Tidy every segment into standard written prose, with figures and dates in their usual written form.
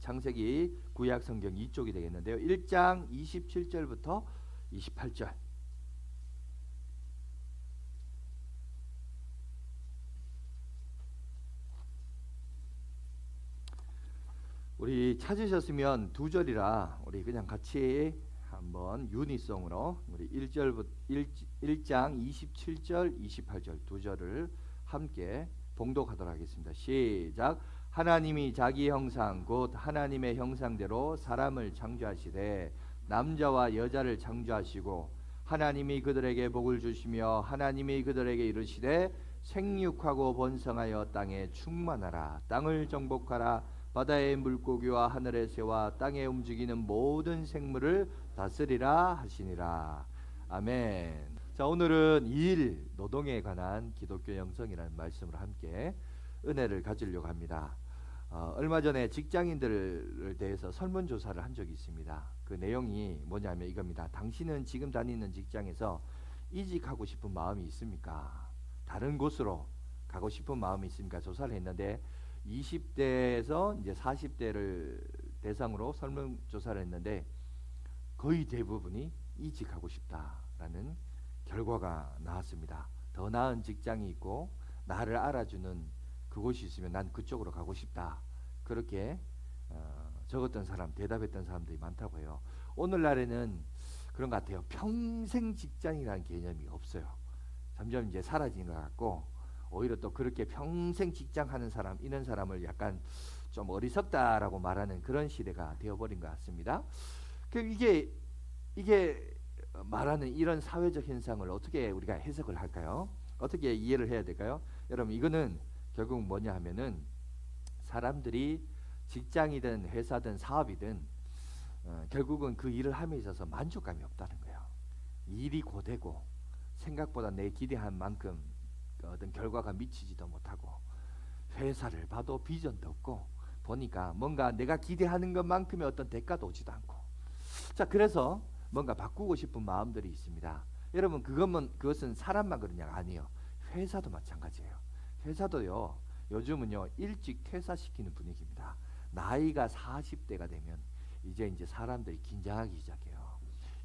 창세기 구약 성경 이쪽이 되겠는데요. 1장 27절부터 28절. 우리 찾으셨으면 두 절이라 우리 그냥 같이 한번 유니송으로 우리 1장 27절 28절 두 절을 함께 봉독하도록 하겠습니다. 시작. 하나님이 자기 형상 곧 하나님의 형상대로 사람을 창조하시되 남자와 여자를 창조하시고 하나님이 그들에게 복을 주시며 하나님이 그들에게 이르시되 생육하고 번성하여 땅에 충만하라. 땅을 정복하라. 바다의 물고기와 하늘의 새와 땅에 움직이는 모든 생물을 다스리라 하시니라. 아멘. 자, 오늘은 일, 노동에 관한 기독교 영성이라는 말씀을 함께 은혜를 가지려고 합니다. 얼마 전에 직장인들을 대해서 설문조사를 한 적이 있습니다. 그 내용이 뭐냐면 이겁니다. 당신은 지금 다니는 직장에서 이직하고 싶은 마음이 있습니까? 다른 곳으로 가고 싶은 마음이 있습니까? 조사를 했는데 20대에서 이제 40대를 대상으로 설문조사를 했는데 거의 대부분이 이직하고 싶다라는 결과가 나왔습니다. 더 나은 직장이 있고 나를 알아주는 그곳이 있으면 난 그쪽으로 가고 싶다. 그렇게 적었던 사람, 대답했던 사람들이 많다고 해요. 오늘날에는 그런 것 같아요. 평생 직장이라는 개념이 없어요. 점점 이제 사라지는 것 같고 오히려 또 그렇게 평생 직장 하는 사람, 이런 사람을 약간 좀 어리석다라고 말하는 그런 시대가 되어버린 것 같습니다. 이게 말하는 이런 사회적 현상을 어떻게 우리가 해석을 할까요? 어떻게 이해를 해야 될까요? 여러분, 이거는 결국 뭐냐 하면은 사람들이 직장이든 회사든 사업이든 결국은 그 일을 함에 있어서 만족감이 없다는 거예요. 일이 고되고 생각보다 내 기대한 만큼 어떤 결과가 미치지도 못하고 회사를 봐도 비전도 없고 보니까 뭔가 내가 기대하는 것만큼의 어떤 대가도 오지도 않고, 자, 그래서 뭔가 바꾸고 싶은 마음들이 있습니다. 여러분, 그것은 사람만 그러냐가 아니에요. 회사도 마찬가지예요. 회사도요, 요즘은요 일찍 퇴사시키는 분위기입니다. 나이가 40대가 되면 이제 사람들이 긴장하기 시작해요.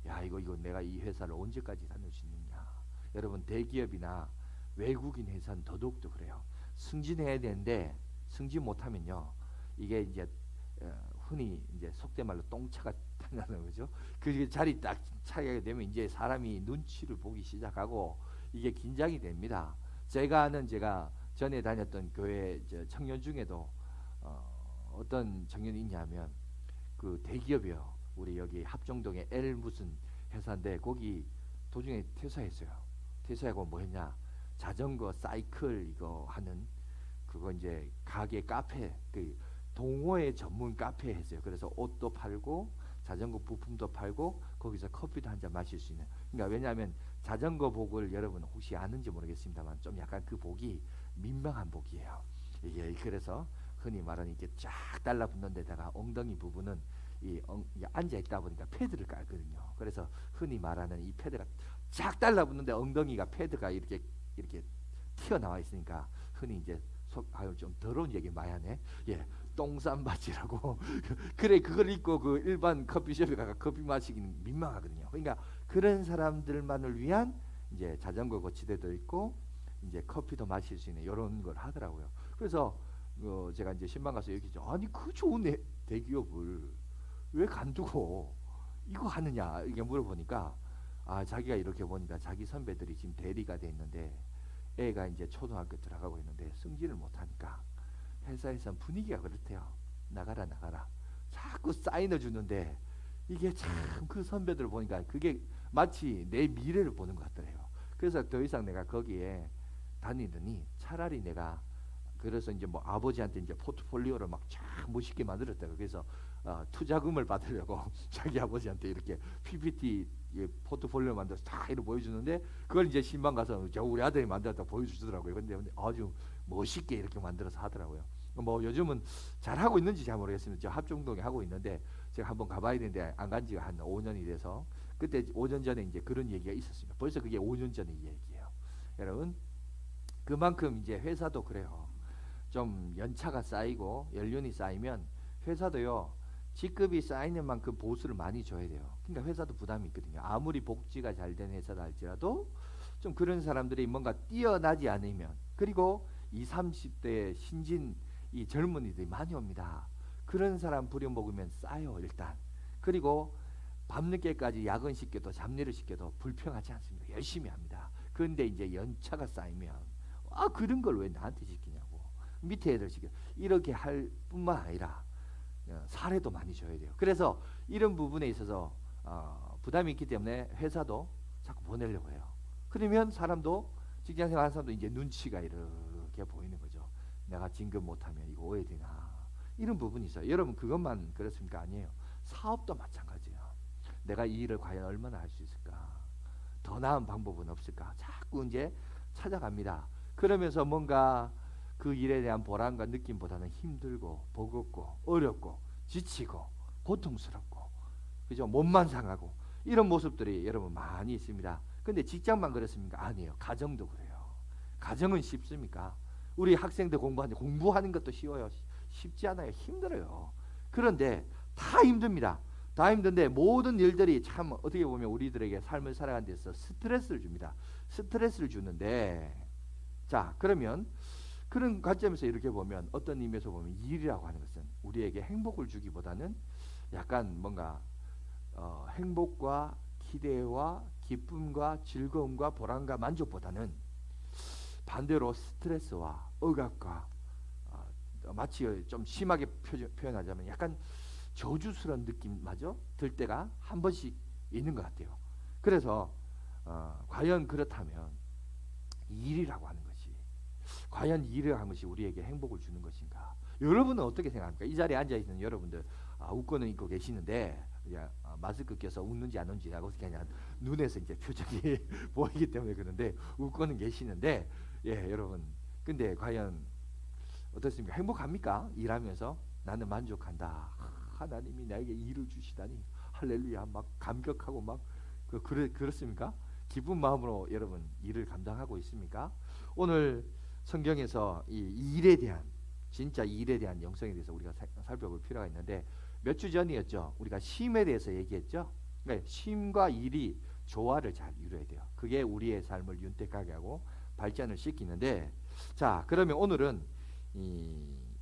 야, 이거 내가 이 회사를 언제까지 다닐 수 있느냐. 여러분, 대기업이나 외국인 회사는 더더욱도 그래요. 승진해야 되는데 승진 못하면요, 이게 이제 흔히 이제 속된 말로 똥차가 된다는 거죠. 그 자리 딱 차게 되면 이제 사람이 눈치를 보기 시작하고 이게 긴장이 됩니다. 제가 전에 다녔던 교회 청년 중에도 어떤 청년이 있냐면 그 대기업이요. 우리 여기 합정동에 L 무슨 회사인데 거기 도중에 퇴사했어요. 퇴사하고 뭐 했냐? 자전거 사이클 이거 하는 그거 이제 가게 카페, 그 동호회 전문 카페 했어요. 그래서 옷도 팔고 자전거 부품도 팔고 거기서 커피도 한 잔 마실 수 있는. 그러니까 왜냐하면 자전거 복을 여러분 혹시 아는지 모르겠습니다만 좀 약간 그 복이 민망한 복이에요. 이게 그래서 흔히 말하는 이게 쫙 달라붙는 데다가 엉덩이 부분은 앉아 있다 보니까 패드를 깔거든요. 그래서 흔히 말하는 이 패드가 쫙 달라붙는데 엉덩이가 패드가 이렇게 튀어나와 있으니까 흔히 이제 아유 좀 더러운 얘기 많이 하네. 예, 똥싼 바지라고. 그래, 그걸 입고 그 일반 커피숍에 가서 커피 마시기는 민망하거든요. 그러니까 그런 사람들만을 위한 이제 자전거 거치대도 있고 이제 커피도 마실 수 있는 이런 걸 하더라고요. 그래서 제가 이제 신방 가서 얘기했죠. 아니 그 좋은 대기업을 왜 간두고 이거 하느냐 이게 물어보니까 자기가 이렇게 보니까 자기 선배들이 지금 대리가 돼 있는데 애가 이제 초등학교 들어가고 있는데 승진을 못하니까 회사에선 분위기가 그렇대요. 나가라 자꾸 사인을 주는데 이게 참 그 선배들을 보니까 그게 마치 내 미래를 보는 것 같더래요. 그래서 더 이상 내가 거기에 다니더니 차라리 내가 그래서 이제 뭐 아버지한테 이제 포트폴리오를 막 쫙 멋있게 만들었다고. 그래서 투자금을 받으려고 자기 아버지한테 이렇게 PPT 포트폴리오 만들어서 다 이렇게 보여주는데 그걸 이제 신방 가서 저 우리 아들이 만들었다 보여주더라고요. 근데 아주 멋있게 이렇게 만들어서 하더라고요. 뭐 요즘은 잘 하고 있는지 잘 모르겠습니다. 저 합정동에 하고 있는데 제가 한번 가봐야 되는데 안 간 지가 한 5년이 돼서 그때 5년 전에 이제 그런 얘기가 있었습니다. 벌써 그게 5년 전의 얘기예요. 여러분, 그만큼 이제 회사도 그래요. 좀 연차가 쌓이고 연륜이 쌓이면 회사도요. 직급이 쌓이는 만큼 보수를 많이 줘야 돼요. 그러니까 회사도 부담이 있거든요. 아무리 복지가 잘 된 회사다 할지라도 좀 그런 사람들이 뭔가 뛰어나지 않으면, 그리고 20, 30대 신진 이 젊은이들이 많이 옵니다. 그런 사람 부려먹으면 싸요 일단. 그리고 밤늦게까지 야근 시켜도 잡일을 시켜도 불평하지 않습니다. 열심히 합니다. 그런데 이제 연차가 쌓이면 그런 걸 왜 나한테 시키냐고, 밑에 애들 시켜, 이렇게 할 뿐만 아니라 사례도 많이 줘야 돼요. 그래서 이런 부분에 있어서 부담이 있기 때문에 회사도 자꾸 보내려고 해요. 그러면 사람도, 직장생활 하는 사람도 이제 눈치가 이렇게 보이는 거죠. 내가 진급 못하면 이거 오해되나, 이런 부분이 있어요. 여러분 그것만 그렇습니까? 아니에요. 사업도 마찬가지예요. 내가 이 일을 과연 얼마나 할 수 있을까? 더 나은 방법은 없을까? 자꾸 이제 찾아갑니다. 그러면서 뭔가 그 일에 대한 보람과 느낌보다는 힘들고 버겁고 어렵고 지치고 고통스럽고, 그죠? 몸만 상하고 이런 모습들이 여러분 많이 있습니다. 근데 직장만 그렇습니까? 아니에요. 가정도 그래요. 가정은 쉽습니까? 우리 학생들 공부하는 것도 쉬워요? 쉽지 않아요. 힘들어요. 그런데 다 힘듭니다. 다 힘든데 모든 일들이 참 어떻게 보면 우리들에게 삶을 살아가는 데서 스트레스를 줍니다. 스트레스를 주는데, 자 그러면 그런 관점에서 이렇게 보면, 어떤 의미에서 보면 일이라고 하는 것은 우리에게 행복을 주기보다는 약간 뭔가 행복과 기대와 기쁨과 즐거움과 보람과 만족보다는 반대로 스트레스와 억압과 마치 좀 심하게 표현하자면 약간 저주스러운 느낌마저 들 때가 한 번씩 있는 것 같아요. 그래서 과연 그렇다면 일이라고 하는 것이, 과연 일을 하는 것이 우리에게 행복을 주는 것인가? 여러분은 어떻게 생각합니까? 이 자리에 앉아 있는 여러분들 웃고는 있고 계시는데, 마스크 껴서 웃는지 안 웃는지 하고 그냥 눈에서 이제 표정이 보이기 때문에 그런데 웃고는 계시는데, 예 여러분, 근데 과연 어떻습니까? 행복합니까? 일하면서 나는 만족한다. 하나님이 나에게 일을 주시다니 할렐루야, 막 감격하고 막 그렇습니까? 기쁜 마음으로 여러분 일을 감당하고 있습니까? 오늘 성경에서 이 일에 대한, 진짜 일에 대한 영성에 대해서 우리가 살펴볼 필요가 있는데, 몇 주 전이었죠. 우리가 쉼에 대해서 얘기했죠. 그러니까 쉼과 일이 조화를 잘 이루어야 돼요. 그게 우리의 삶을 윤택하게 하고 발전을 시키는데, 자 그러면 오늘은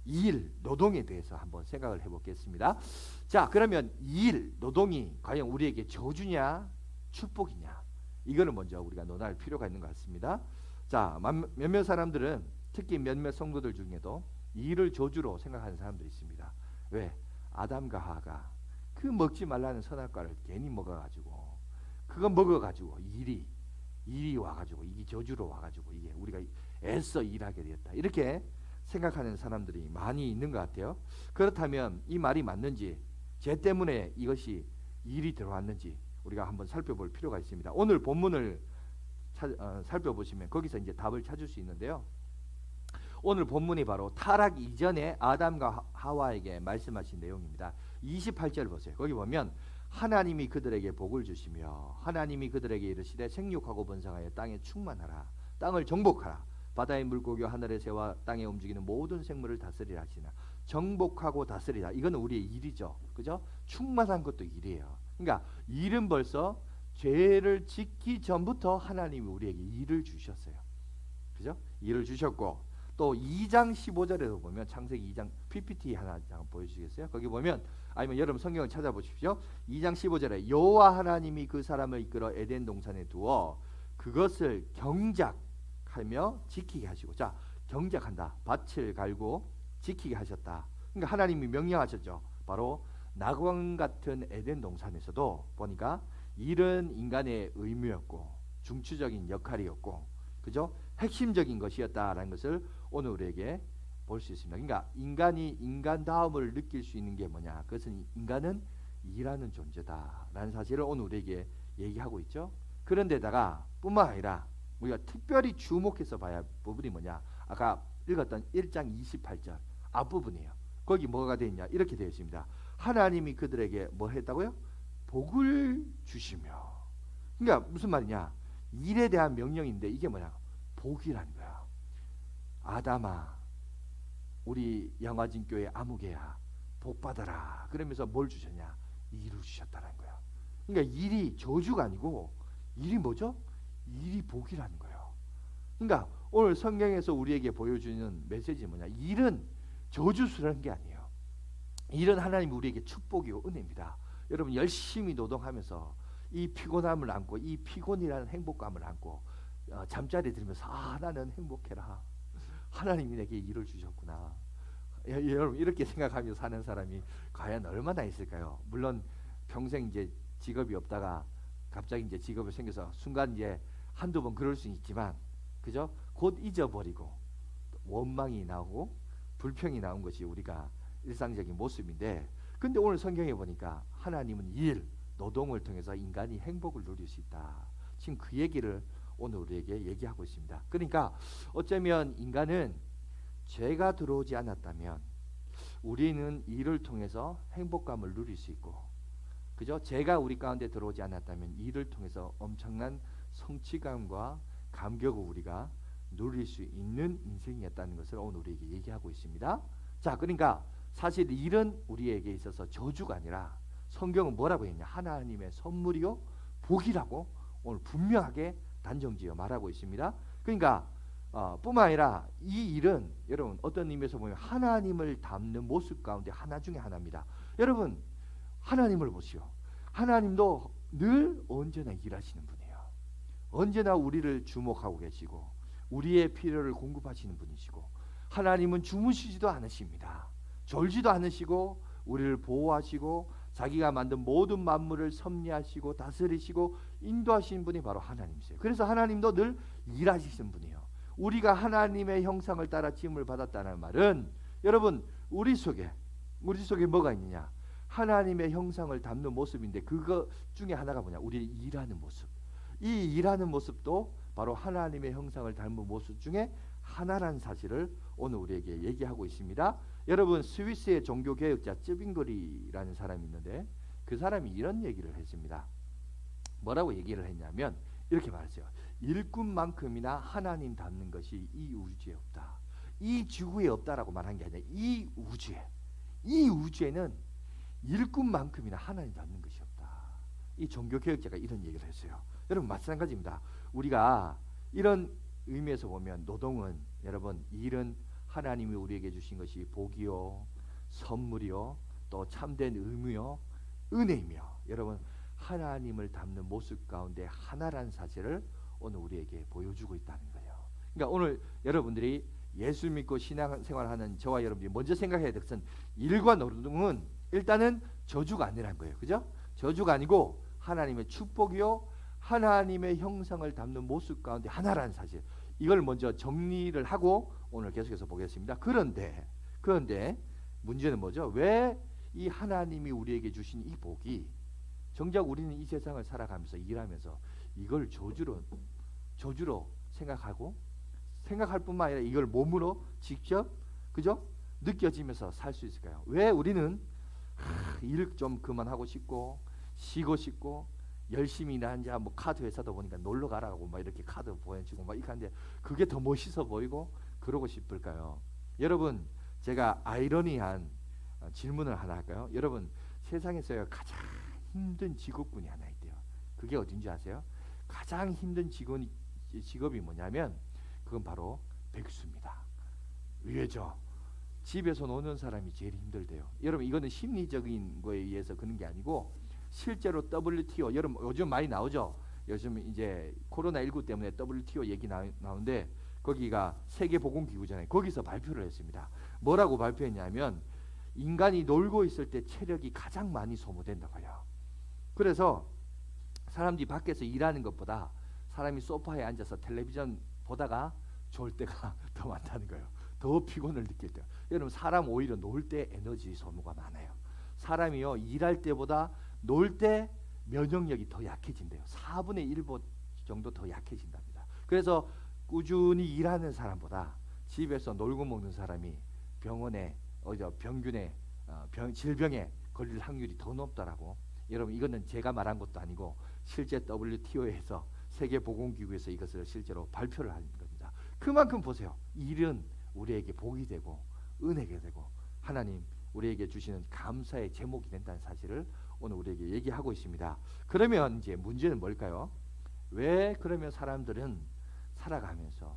일, 노동에 대해서 한번 생각을 해보겠습니다. 자 그러면 일, 노동이 과연 우리에게 저주냐 축복이냐, 이거는 먼저 우리가 논할 필요가 있는 것 같습니다. 자 몇몇 사람들은, 특히 몇몇 성도들 중에도 일을 저주로 생각하는 사람들이 있습니다. 왜? 아담과 하가 그 먹지 말라는 선악과를 괜히 먹어가지고, 그거 먹어가지고 일이 와가지고 이게 저주로 와가지고 이게 우리가 애써 일하게 되었다, 이렇게 생각하는 사람들이 많이 있는 것 같아요. 그렇다면 이 말이 맞는지, 죄 때문에 이것이 일이 들어왔는지 우리가 한번 살펴볼 필요가 있습니다. 오늘 본문을 살펴보시면 거기서 이제 답을 찾을 수 있는데요. 오늘 본문이 바로 타락 이전에 아담과 하와에게 말씀하신 내용입니다. 28절 보세요. 거기 보면 하나님이 그들에게 복을 주시며 하나님이 그들에게 이르시되 생육하고 번성하여 땅에 충만하라, 땅을 정복하라, 바다의 물고기와 하늘의 새와 땅에 움직이는 모든 생물을 다스리라 하시나. 정복하고 다스리라, 이거는 우리의 일이죠. 그죠? 충만한 것도 일이에요. 그러니까 일은 벌써 죄를 짓기 전부터 하나님이 우리에게 일을 주셨어요. 그죠? 일을 주셨고, 또 2장 15절에서 보면, 창세기 2장 PPT 하나 보여주시겠어요? 거기 보면, 아니면 여러분 성경을 찾아보십시오. 2장 15절에 여호와 하나님이 그 사람을 이끌어 에덴 동산에 두어 그것을 경작하며 지키게 하시고, 자 경작한다, 밭을 갈고 지키게 하셨다. 그러니까 하나님이 명령하셨죠. 바로 낙원 같은 에덴 동산에서도 보니까 일은 인간의 의무였고 중추적인 역할이었고, 그죠? 핵심적인 것이었다라는 것을 오늘 우리에게 볼 수 있습니다. 그러니까 인간이 인간다움을 느낄 수 있는 게 뭐냐? 그것은 인간은 일하는 존재다라는 사실을 오늘 우리에게 얘기하고 있죠. 그런데다가 뿐만 아니라 우리가 특별히 주목해서 봐야 할 부분이 뭐냐? 아까 읽었던 1장 28절 앞부분이에요. 거기 뭐가 되어 있냐? 이렇게 되어 있습니다. 하나님이 그들에게 뭐 했다고요? 복을 주시며. 그러니까 무슨 말이냐? 일에 대한 명령인데 이게 뭐냐? 복이라는 거야. 아담아, 우리 양화진교회 아무개야, 복 받아라. 그러면서 뭘 주셨냐? 일을 주셨다는 거예요. 그러니까 일이 저주가 아니고 일이 뭐죠? 일이 복이라는 거예요. 그러니까 오늘 성경에서 우리에게 보여주는 메시지는 뭐냐? 일은 저주스러운 게 아니에요. 일은 하나님 우리에게 축복이고 은혜입니다. 여러분 열심히 노동하면서 이 피곤함을 안고 이 피곤이라는 행복감을 안고 잠자리 들면서 나는 행복해라. 하나님이 내게 일을 주셨구나. 여러분 이렇게 생각하며 사는 사람이 과연 얼마나 있을까요? 물론 평생 이제 직업이 없다가 갑자기 이제 직업이 생겨서 순간 이제 한두 번 그럴 수 있지만 그죠? 곧 잊어버리고 원망이 나오고 불평이 나온 것이 우리가 일상적인 모습인데, 근데 오늘 성경에 보니까 하나님은 일, 노동을 통해서 인간이 행복을 누릴 수 있다. 지금 그 얘기를 오늘 우리에게 얘기하고 있습니다. 그러니까 어쩌면 인간은 죄가 들어오지 않았다면 우리는 일을 통해서 행복감을 누릴 수 있고, 그죠? 죄가 우리 가운데 들어오지 않았다면 일을 통해서 엄청난 성취감과 감격을 우리가 누릴 수 있는 인생이었다는 것을 오늘 우리에게 얘기하고 있습니다. 자, 그러니까 사실 일은 우리에게 있어서 저주가 아니라 성경은 뭐라고 했냐? 하나님의 선물이요 복이라고 오늘 분명하게 단정지어 말하고 있습니다. 그러니까 뿐만 아니라 이 일은 여러분 어떤 의미에서 보면 하나님을 닮는 모습 가운데 하나 중에 하나입니다. 여러분 하나님을 보시오. 하나님도 늘 언제나 일하시는 분이에요. 언제나 우리를 주목하고 계시고 우리의 필요를 공급하시는 분이시고, 하나님은 주무시지도 않으십니다. 졸지도 않으시고 우리를 보호하시고 자기가 만든 모든 만물을 섭리하시고 다스리시고 인도하시는 분이 바로 하나님이세요. 그래서 하나님도 늘 일하시는 분이에요. 우리가 하나님의 형상을 따라 지음을 받았다는 말은 여러분 우리 속에 뭐가 있느냐? 하나님의 형상을 담는 모습인데 그거 중에 하나가 뭐냐? 우리 일하는 모습. 이 일하는 모습도 바로 하나님의 형상을 닮은 모습 중에 하나라는 사실을 오늘 우리에게 얘기하고 있습니다. 여러분 스위스의 종교개혁자 쯔빙거리라는 사람이 있는데 그 사람이 이런 얘기를 했습니다. 뭐라고 얘기를 했냐면 이렇게 말했어요. 일꾼만큼이나 하나님 닮는 것이 이 우주에 없다. 이 지구에 없다라고 말한 게 아니라 이 우주에는 일꾼만큼이나 하나님 닮는 것이 없다. 이 종교개혁자가 이런 얘기를 했어요. 여러분 마찬가지입니다. 우리가 이런 의미에서 보면 노동은 여러분 일은 하나님이 우리에게 주신 것이 복이요 선물이요 또 참된 의무요 은혜이며 여러분 하나님을 닮는 모습 가운데 하나라는 사실을 오늘 우리에게 보여주고 있다는 거예요. 그러니까 오늘 여러분들이 예수 믿고 신앙생활하는 저와 여러분들이 먼저 생각해야 될 것은 일과 노동은 일단은 저주가 아니라는 거예요. 그죠? 저주가 아니고 하나님의 축복이요 하나님의 형상을 담는 모습 가운데 하나라는 사실, 이걸 먼저 정리를 하고 오늘 계속해서 보겠습니다. 그런데 문제는 뭐죠? 왜 이 하나님이 우리에게 주신 이 복이 정작 우리는 이 세상을 살아가면서 일하면서 이걸 저주로 생각할 뿐만 아니라 이걸 몸으로 직접 그죠? 느껴지면서 살 수 있을까요? 왜 우리는 일 좀 그만하고 싶고 쉬고 싶고 열심히 일하는 자 뭐 카드 회사도 보니까 놀러 가라고 막 이렇게 카드 보여주고 막 이렇게 하는데 그게 더 멋있어 보이고 그러고 싶을까요? 여러분 제가 아이러니한 질문을 하나 할까요? 여러분 세상에서 가장 힘든 직업군이 하나 있대요. 그게 어딘지 아세요? 가장 힘든 직업이 뭐냐면 그건 바로 백수입니다. 왜죠? 집에서 노는 사람이 제일 힘들대요. 여러분 이거는 심리적인 거에 의해서 그런 게 아니고 실제로 WTO 여러분 요즘 많이 나오죠. 요즘 이제 코로나19 때문에 WTO 얘기 나오는데 거기가 세계보건기구잖아요. 거기서 발표를 했습니다. 뭐라고 발표했냐면 인간이 놀고 있을 때 체력이 가장 많이 소모된다고요. 그래서 사람들이 밖에서 일하는 것보다 사람이 소파에 앉아서 텔레비전 보다가 좋을 때가 더 많다는 거예요. 더 피곤을 느낄 때. 여러분 사람 오히려 놀 때 에너지 소모가 많아요. 사람이요 일할 때보다 놀 때 면역력이 더 약해진대요. 4분의 1 정도 더 약해진답니다. 그래서 꾸준히 일하는 사람보다 집에서 놀고 먹는 사람이 병균에 질병에 걸릴 확률이 더 높다라고. 여러분 이거는 제가 말한 것도 아니고 실제 WTO에서 세계보건기구에서 이것을 실제로 발표를 한 겁니다. 그만큼 보세요. 일은 우리에게 복이 되고 은혜가 되고 하나님 우리에게 주시는 감사의 제목이 된다는 사실을 오늘 우리에게 얘기하고 있습니다. 그러면 이제 문제는 뭘까요? 왜 그러면 사람들은 살아가면서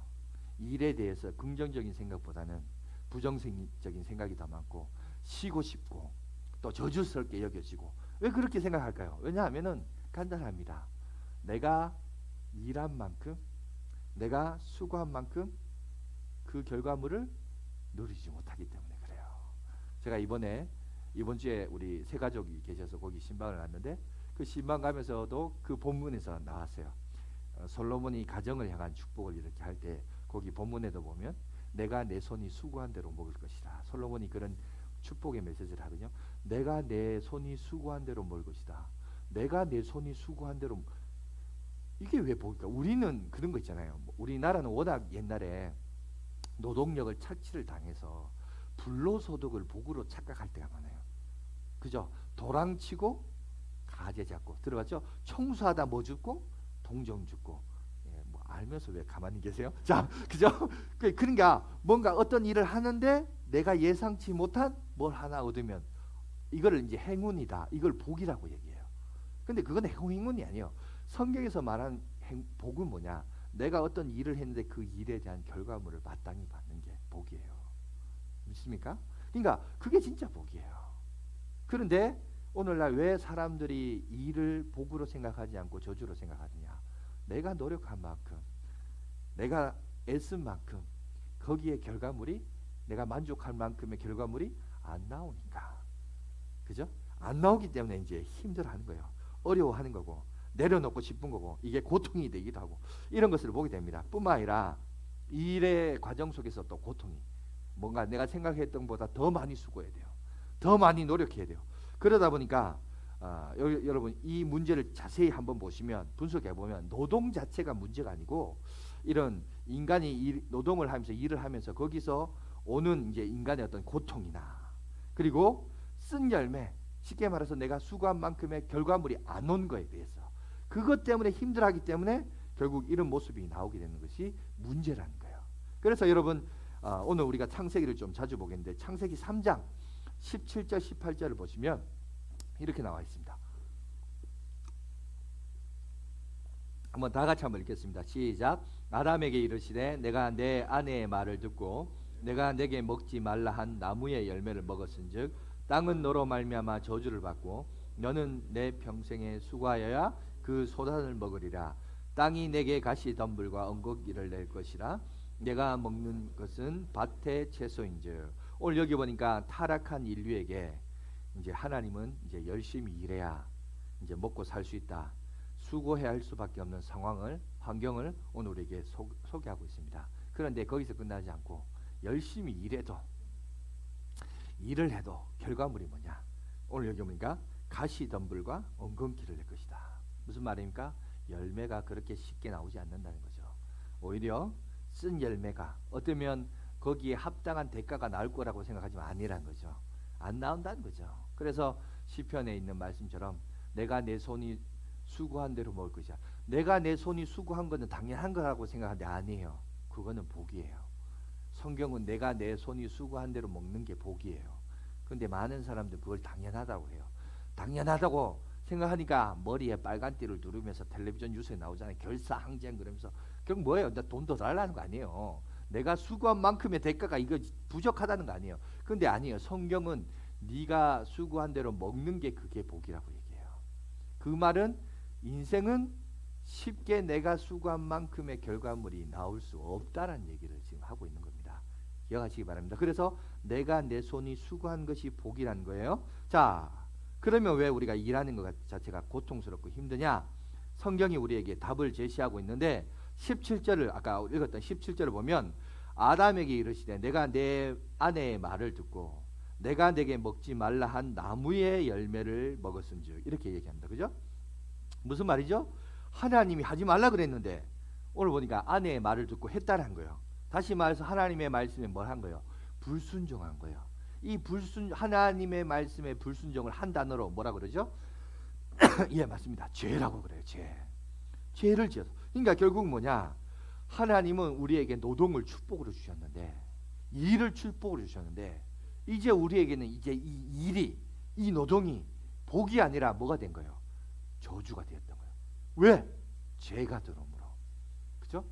일에 대해서 긍정적인 생각보다는 부정적인 생각이 더 많고 쉬고 싶고 또 저주스럽게 여겨지고 왜 그렇게 생각할까요? 왜냐하면은 간단합니다. 내가 일한 만큼 내가 수고한 만큼 그 결과물을 누리지 못하기 때문에 그래요. 제가 이번 주에 우리 세 가족이 계셔서 거기 신방을 갔는데 그 신방 가면서도 그 본문에서 나왔어요. 솔로몬이 가정을 향한 축복을 이렇게 할 때 거기 본문에도 보면 내가 내 손이 수고한 대로 먹을 것이다. 솔로몬이 그런 축복의 메시지를 하거든요. 내가 내 손이 수고한 대로 먹을 것이다. 내가 내 손이 수고한 대로. 이게 왜 복일까? 우리는 그런 거 있잖아요. 우리나라는 워낙 옛날에 노동력을 착취를 당해서 불로소득을 복으로 착각할 때가 많아요. 그죠? 도랑치고 가재 잡고 들어봤죠? 청소하다 뭐 죽고 동정 죽고. 예, 뭐 알면서 왜 가만히 계세요? 자, 그죠? 그러니까 뭔가 어떤 일을 하는데 내가 예상치 못한 뭘 하나 얻으면 이거를 이제 행운이다. 이걸 복이라고 얘기해요. 근데 그건 행운이 아니에요. 성경에서 말하는 복은 뭐냐? 내가 어떤 일을 했는데 그 일에 대한 결과물을 마땅히 받는 게 복이에요. 믿습니까? 그러니까 그게 진짜 복이에요. 그런데 오늘날 왜 사람들이 일을 복으로 생각하지 않고 저주로 생각하느냐? 내가 노력한 만큼, 내가 애쓴 만큼 거기에 결과물이 내가 만족할 만큼의 결과물이 안 나오니까. 그죠? 안 나오기 때문에 이제 힘들어하는 거예요. 어려워하는 거고 내려놓고 싶은 거고 이게 고통이 되기도 하고 이런 것을 보게 됩니다. 뿐만 아니라 일의 과정 속에서 또 고통이 뭔가 내가 생각했던 것보다 더 많이 수고해야 돼요. 더 많이 노력해야 돼요. 그러다 보니까 여러분 이 문제를 자세히 한번 보시면 분석해 보면 노동 자체가 문제가 아니고 이런 인간이 노동을 하면서 일을 하면서 거기서 오는 이제 인간의 어떤 고통이나 그리고 쓴 열매 쉽게 말해서 내가 수고한 만큼의 결과물이 안 온 거에 비해서 그것 때문에 힘들어하기 때문에 결국 이런 모습이 나오게 되는 것이 문제라는 거예요. 그래서 여러분 오늘 우리가 창세기를 좀 자주 보겠는데 창세기 3장 17절 18절을 보시면 이렇게 나와 있습니다. 한번 다 같이 한번 읽겠습니다. 시작. 아담에게 이르시되 내가 내 아내의 말을 듣고 내가 내게 먹지 말라 한 나무의 열매를 먹었은즉 땅은 너로 말미암아 저주를 받고 너는 내 평생에 수고하여야 그 소산을 먹으리라. 땅이 내게 가시 덤불과 엉겅퀴를 낼 것이라. 내가 먹는 것은 밭의 채소인즉. 오늘 여기 보니까 타락한 인류에게 이제 하나님은 이제 열심히 일해야 이제 먹고 살 수 있다. 수고해야 할 수밖에 없는 환경을 오늘 우리에게 소개하고 있습니다. 그런데 거기서 끝나지 않고 열심히 일을 해도 결과물이 뭐냐? 오늘 여기 보니까 가시 덤불과 엉겅퀴를 낼 것이다. 무슨 말입니까? 열매가 그렇게 쉽게 나오지 않는다는 거죠. 오히려 쓴 열매가 어쩌면 거기에 합당한 대가가 나올 거라고 생각하지만 아니란 거죠. 안 나온다는 거죠. 그래서 시편에 있는 말씀처럼 내가 내 손이 수고한 대로 먹을 것이야. 내가 내 손이 수고한 것은 당연한 거라고 생각하는데 아니에요. 그거는 복이에요. 성경은 내가 내 손이 수고한 대로 먹는 게 복이에요. 그런데 많은 사람들 그걸 당연하다고 해요. 당연하다고 생각하니까 머리에 빨간 띠를 누르면서 텔레비전 뉴스에 나오잖아요. 결사항쟁 그러면서 결국 뭐예요? 돈 더 달라는 거 아니에요. 내가 수고한 만큼의 대가가 이거 부족하다는 거 아니에요. 그런데 아니에요. 성경은 네가 수고한 대로 먹는 게 그게 복이라고 얘기해요. 그 말은 인생은 쉽게 내가 수고한 만큼의 결과물이 나올 수 없다라는 얘기를 지금 하고 있는 겁니다. 기억하시기 바랍니다. 그래서 내가 내 손이 수고한 것이 복이라는 거예요. 자, 그러면 왜 우리가 일하는 것 자체가 고통스럽고 힘드냐? 성경이 우리에게 답을 제시하고 있는데 17절을 아까 읽었던 17절을 보면 아담에게 이르시되 내가 내 아내의 말을 듣고 내가 내게 먹지 말라 한 나무의 열매를 먹었은즉 이렇게 얘기합니다. 그죠? 무슨 말이죠? 하나님이 하지 말라 그랬는데 오늘 보니까 아내의 말을 듣고 했다는 거예요. 다시 말해서 하나님의 말씀에 뭘 한 거예요? 불순종한 거예요. 이 하나님의 말씀에 불순종을 한 단어로 뭐라 그러죠? 예, 맞습니다. 죄라고 그래요. 죄를 지어서. 그러니까 결국 뭐냐? 하나님은 우리에게 노동을 축복으로 주셨는데 일을 축복으로 주셨는데 이제 우리에게는 이제 이 일이, 이 노동이 복이 아니라 뭐가 된 거예요? 저주가 되었던 거예요. 왜? 죄가 들어옴으로. 그죠?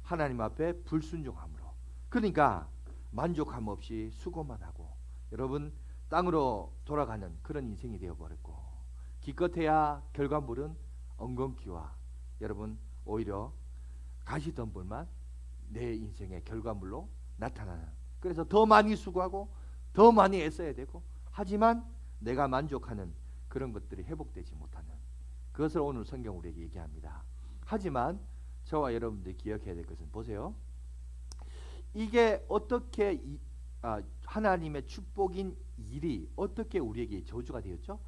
하나님 앞에 불순종함으로. 그러니까 만족함 없이 수고만 하고, 여러분 땅으로 돌아가는 그런 인생이 되어버렸고, 기껏해야 결과물은 엉겅퀴와 여러분 오히려 가시덤불만 내 인생의 결과물로 나타나는, 그래서 더 많이 수고하고 더 많이 애써야 되고, 하지만 내가 만족하는 그런 것들이 회복되지 못하는 그것을 오늘 성경 우리에게 얘기합니다. 하지만 저와 여러분들이 기억해야 될 것은, 보세요. 이게 어떻게 하나님의 축복인 일이 어떻게 우리에게 저주가 되었죠?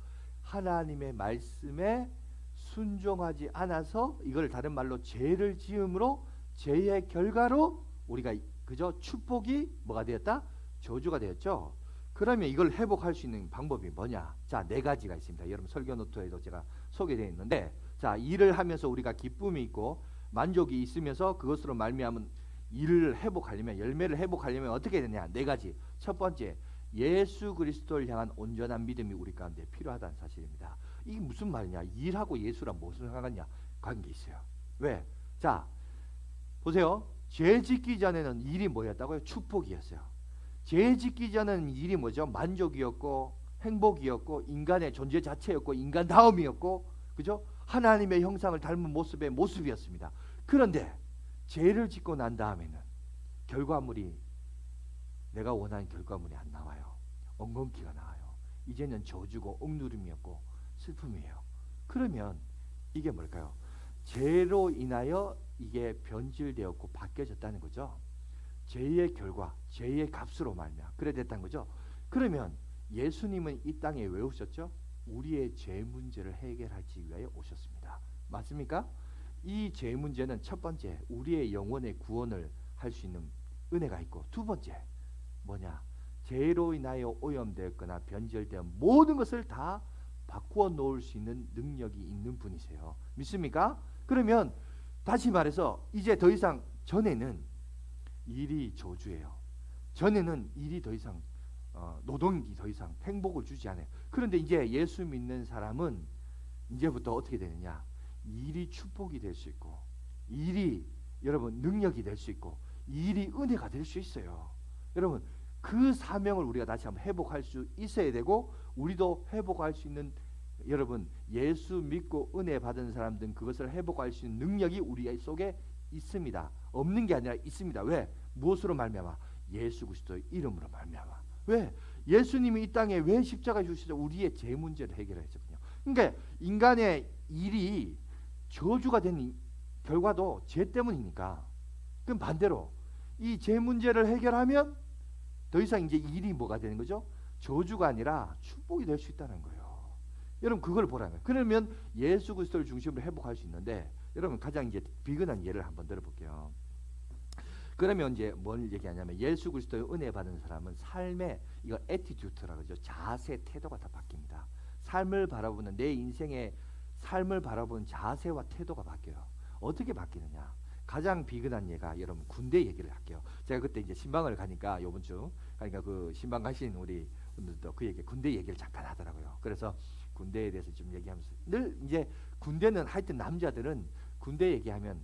하나님의 말씀에 순종하지 않아서, 이걸 다른 말로 죄를 지음으로, 죄의 결과로 우리가 그저 축복이 뭐가 되었다? 저주가 되었죠. 그러면 이걸 회복할 수 있는 방법이 뭐냐? 자, 4가지가 있습니다. 여러분 설교 노트에도 제가 소개되어 있는데, 자, 일을 하면서 우리가 기쁨이 있고 만족이 있으면서 그것으로 말미암은 일을 회복하려면, 열매를 회복하려면 어떻게 되냐? 4가지. 첫 번째, 예수 그리스도를 향한 온전한 믿음이 우리 가운데 필요하다는 사실입니다. 이게 무슨 말이냐? 일하고 예수랑 무슨 상관이냐? 관계 있어요. 왜? 자, 보세요. 죄 짓기 전에는 일이 뭐였다고요? 축복이었어요. 죄 짓기 전에는 일이 뭐죠? 만족이었고 행복이었고 인간의 존재 자체였고 인간다움이었고, 그죠? 하나님의 형상을 닮은 모습의 모습이었습니다. 그런데 죄를 짓고 난 다음에는 결과물이, 내가 원하는 결과물이 안 나와요. 엉겅퀴가 나와요. 이제는 저주고 억누름이었고 슬픔이에요. 그러면 이게 뭘까요? 죄로 인하여 이게 변질되었고 바뀌어졌다는 거죠. 죄의 결과, 죄의 값으로 말미암아 그래 됐다는 거죠. 그러면 예수님은 이 땅에 왜 오셨죠? 우리의 죄 문제를 해결하기 위하여 오셨습니다. 맞습니까? 이 죄 문제는 첫 번째, 우리의 영혼의 구원을 할 수 있는 은혜가 있고, 두 번째 뭐냐? 죄로 인하여 오염되었거나 변절된 모든 것을 다 바꾸어 놓을 수 있는 능력이 있는 분이세요. 믿습니까? 그러면 다시 말해서 이제 더 이상, 전에는 일이 저주예요. 전에는 일이 더 이상 노동이 더 이상 행복을 주지 않아요. 그런데 이제 예수 믿는 사람은 이제부터 어떻게 되느냐? 일이 축복이 될 수 있고, 일이 여러분 능력이 될 수 있고, 일이 은혜가 될 수 있어요. 여러분 그 사명을 우리가 다시 한번 회복할 수 있어야 되고, 우리도 회복할 수 있는, 여러분 예수 믿고 은혜 받은 사람들은 그것을 회복할 수 있는 능력이 우리 속에 있습니다. 없는 게 아니라 있습니다. 왜? 무엇으로 말미암아? 예수 그리스도의 이름으로 말미암아. 왜? 예수님이 이 땅에 왜 십자가 주시죠? 우리의 죄 문제를 해결했거든요. 그러니까 인간의 일이 저주가 된 결과도 죄 때문이니까, 그럼 반대로 이 죄 문제를 해결하면 더 이상 이제 일이 뭐가 되는 거죠? 저주가 아니라 축복이 될 수 있다는 거예요. 여러분 그걸 보라는 거예요. 그러면 예수 그리스도를 중심으로 회복할 수 있는데, 여러분 가장 이제 비근한 예를 한번 들어볼게요. 그러면 이제 뭘 얘기하냐면, 예수 그리스도의 은혜 받은 사람은 삶의, 이거 애티튜드라고 하죠. 자세, 태도가 다 바뀝니다. 삶을 바라보는, 내 인생의 삶을 바라보는 자세와 태도가 바뀌어요. 어떻게 바뀌느냐? 가장 비근한 예가, 여러분 군대 얘기를 할게요. 제가 그때 이제 신방을 가니까, 요번 주 그러니까 그 신방 가신 우리 분들도 그 얘기, 군대 얘기를 잠깐 하더라고요. 그래서 군대에 대해서 좀 얘기하면서, 늘 이제 군대는 하여튼 남자들은 군대 얘기하면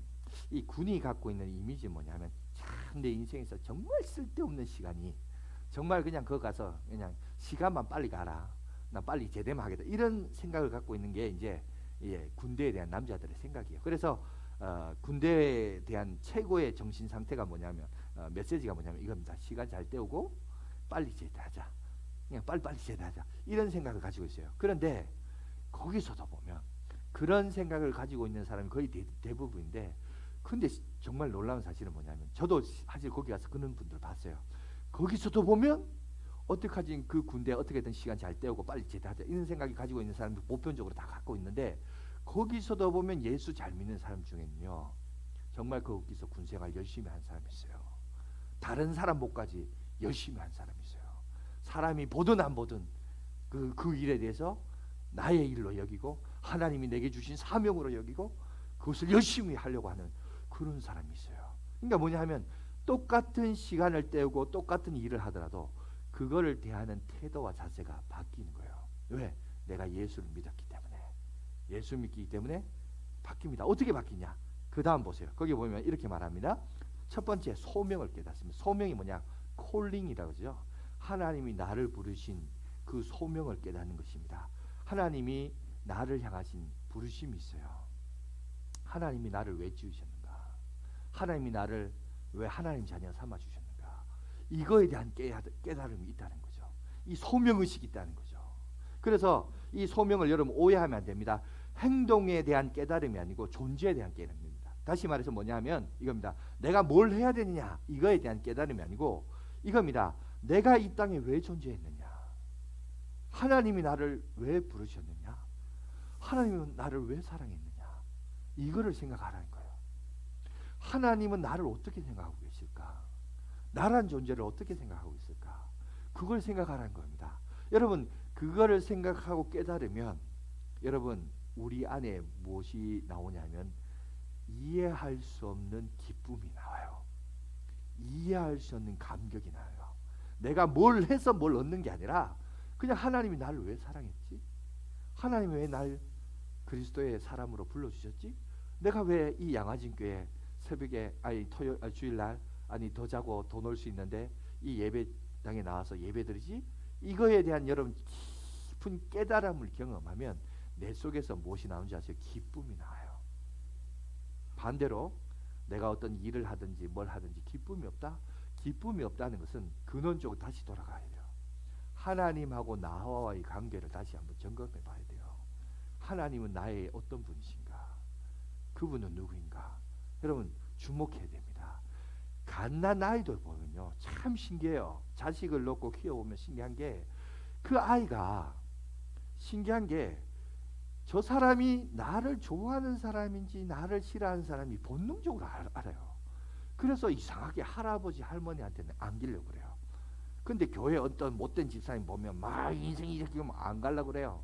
이 군이 갖고 있는 이미지 뭐냐면, 참 내 인생에서 정말 쓸데없는 시간이, 정말 그냥 거기 가서 그냥 시간만 빨리 가라, 나 빨리 제대만 하겠다, 이런 생각을 갖고 있는 게 이제 군대에 대한 남자들의 생각이에요. 그래서 군대에 대한 최고의 정신 상태가 뭐냐면, 메시지가 뭐냐면 이겁니다. 시간 잘 때우고 빨리 제대하자, 그냥 빨리빨리 제대하자, 이런 생각을 가지고 있어요. 그런데 거기서도 보면 그런 생각을 가지고 있는 사람이 거의 대부분인데, 근데 정말 놀라운 사실은 뭐냐면, 저도 사실 거기 가서 그런 분들 봤어요. 거기서도 보면 어떻게하지, 그 군대 어떻게든 시간 잘 때우고 빨리 제대하자, 이런 생각이 가지고 있는 사람들 보편적으로 다 갖고 있는데, 거기서도 보면 예수 잘 믿는 사람 중에는요, 정말 거기서 군생활 열심히 한 사람이 있어요. 다른 사람 목까지 열심히 한 사람이 있어요. 사람이 보든 안 보든 그 일에 대해서 나의 일로 여기고, 하나님이 내게 주신 사명으로 여기고, 그것을 열심히 하려고 하는 그런 사람이 있어요. 그러니까 뭐냐 하면, 똑같은 시간을 때우고 똑같은 일을 하더라도 그거를 대하는 태도와 자세가 바뀌는 거예요. 왜? 내가 예수를 믿었기 때문에. 예수 믿기 때문에 바뀝니다. 어떻게 바뀌냐? 그 다음 보세요. 거기 보면 이렇게 말합니다. 첫 번째, 소명을 깨닫습니다. 소명이 뭐냐? 콜링이라고 그러죠. 하나님이 나를 부르신 그 소명을 깨닫는 것입니다. 하나님이 나를 향하신 부르심이 있어요. 하나님이 나를 왜 지으셨는가? 하나님이 나를 왜 하나님 자녀 삼아 주셨는가? 이거에 대한 깨달음이 있다는 거죠. 이 소명의식이 있다는 거죠. 그래서 이 소명을 여러분 오해하면 안 됩니다. 행동에 대한 깨달음이 아니고 존재에 대한 깨달음입니다. 다시 말해서 뭐냐 하면 이겁니다. 내가 뭘 해야 되느냐 이거에 대한 깨달음이 아니고 이겁니다. 내가 이 땅에 왜 존재했느냐? 하나님이 나를 왜 부르셨느냐? 하나님은 나를 왜 사랑했느냐? 이거를 생각하라는 거예요. 하나님은 나를 어떻게 생각하고 계실까? 나란 존재를 어떻게 생각하고 있을까? 그걸 생각하라는 겁니다. 여러분 그거를 생각하고 깨달으면 여러분 우리 안에 무엇이 나오냐면 이해할 수 없는 기쁨이 나와요. 이해할 수 없는 감격이 나와요. 내가 뭘 해서 뭘 얻는 게 아니라 그냥 하나님이 나를 왜 사랑했지? 하나님이 왜 날 그리스도의 사람으로 불러주셨지? 내가 왜 이 양화진교회 새벽에 주일날 더 자고 더 놀 수 있는데 이 예배당에 나와서 예배드리지? 이거에 대한 여러분 깊은 깨달음을 경험하면 내 속에서 무엇이 나오는지 아세요? 기쁨이 나와요. 반대로 내가 어떤 일을 하든지 뭘 하든지 기쁨이 없다? 기쁨이 없다는 것은 근원적으로 다시 돌아가야 돼요. 하나님하고 나와의 관계를 다시 한번 점검해 봐야 돼요. 하나님은 나의 어떤 분이신가? 그분은 누구인가? 여러분 주목해야 됩니다. 갓난 아이들 보면요 참 신기해요. 자식을 놓고 키워보면 신기한 게 그 아이가 신기한 게 저 사람이 나를 좋아하는 사람인지 나를 싫어하는 사람이 본능적으로 알아요. 그래서 이상하게 할아버지 할머니한테는 안기려고 그래요. 근데 교회 어떤 못된 집사님 보면 막 인생이 이렇게 하면 안 가려고 그래요.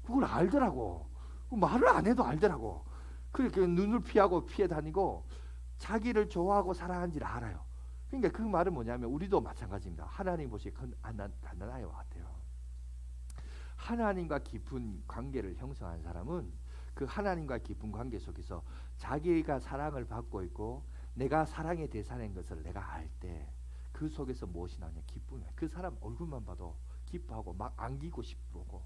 그걸 알더라고. 말을 안 해도 알더라고. 그렇게 눈을 피하고 피해 다니고 자기를 좋아하고 사랑하는지를 알아요. 그러니까 그 말은 뭐냐면 우리도 마찬가지입니다. 하나님 보시기에 갓난 아이와 같아요. 하나님과 깊은 관계를 형성한 사람은 그 하나님과 깊은 관계 속에서 자기가 사랑을 받고 있고 내가 사랑의 대상인 것을 내가 알 때 그 속에서 무엇이 나오냐? 기쁨이야. 그 사람 얼굴만 봐도 기뻐하고 막 안기고 싶고